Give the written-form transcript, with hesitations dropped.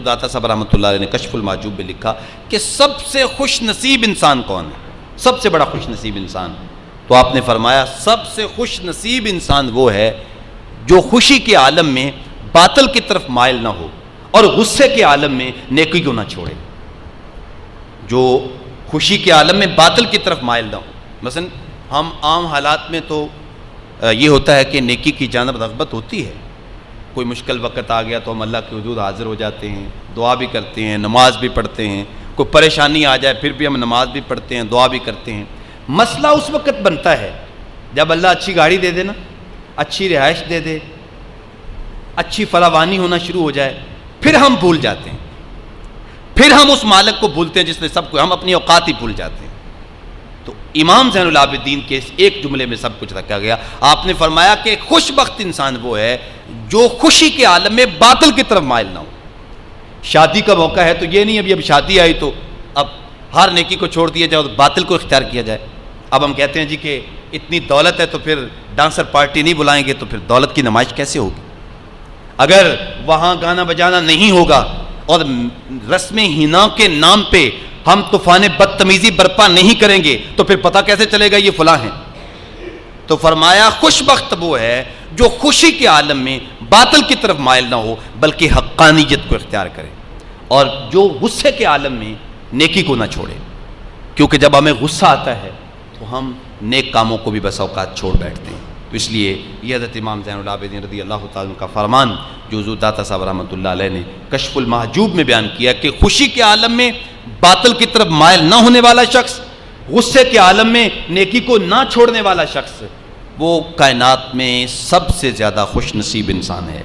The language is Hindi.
दाता साहब रहमतुल्लाह अलैह ने कश्फुल माजूब में लिखा कि सबसे खुश नसीब इंसान कौन है, सबसे बड़ा खुश नसीब इंसान। तो आपने फरमाया सबसे खुश नसीब इंसान वो है जो खुशी के आलम में बातिल की तरफ माइल ना हो और गुस्से के आलम में नेकी को ना छोड़े। जो खुशी के आलम में बातिल की तरफ माइल ना हो। मसलन हम आम हालात में तो ये होता है कि नेकी की जानब रग़बत होती है, कोई मुश्किल वक़्त आ गया तो हम अल्लाह के हुजूर हाज़िर हो जाते हैं, दुआ भी करते हैं, नमाज भी पढ़ते हैं। कोई परेशानी आ जाए फिर भी हम नमाज भी पढ़ते हैं, दुआ भी करते हैं। मसला उस वक़्त बनता है जब अल्लाह अच्छी गाड़ी दे देना, अच्छी रिहाइश दे दे, अच्छी फरावानी होना शुरू हो जाए, फिर हम भूल जाते हैं, फिर हम उस मालिक को भूलते हैं जिसने सबको, हम अपनी औकात ही भूल जाते हैं। तो इमाम ज़ैनुल आबिदीन के इस एक जुमले में सब कुछ रखा गया। आपने फरमाया कि खुशबख्त इंसान वो है जो खुशी के आलम में बातिल की तरफ माइल ना हो। शादी का मौका है तो ये नहीं अभी अब शादी आई तो अब हर नेकी को छोड़ दिया जाए और बातिल को इख्तियार किया जाए। अब हम कहते हैं जी कि इतनी दौलत है तो फिर डांसर पार्टी नहीं बुलाएंगे तो फिर दौलत की नुमाइश कैसे होगी। अगर वहाँ गाना बजाना नहीं होगा और रस्म हिना के नाम पे हम तूफान बदतमीजी बर्पा नहीं करेंगे तो फिर पता कैसे चलेगा ये फलां हैं। तो फरमाया खुशबख्त वो है जो खुशी के आलम में बातिल की तरफ माइल ना हो बल्कि हक्कानियत को इख्तियार करे, और जो गुस्से के आलम में नेकी को ना छोड़े। क्योंकि जब हमें गुस्सा आता है तो हम नेक कामों को भी बस औकात छोड़ बैठते हैं। तो इसलिए ये हज़रत इमाम ज़ैनुल आबिदीन रज़ी अल्लाह तआला का फरमान जो हुज़ूर दाता साहब रहमतुल्लाह अलैह ने कश्फुल महजूब में बयान किया कि खुशी के आलम में बातिल की तरफ माइल ना होने वाला शख्स, गुस्से के आलम में नेकी को ना छोड़ने वाला शख्स, वो कायनात में सबसे ज़्यादा खुश नसीब इंसान है।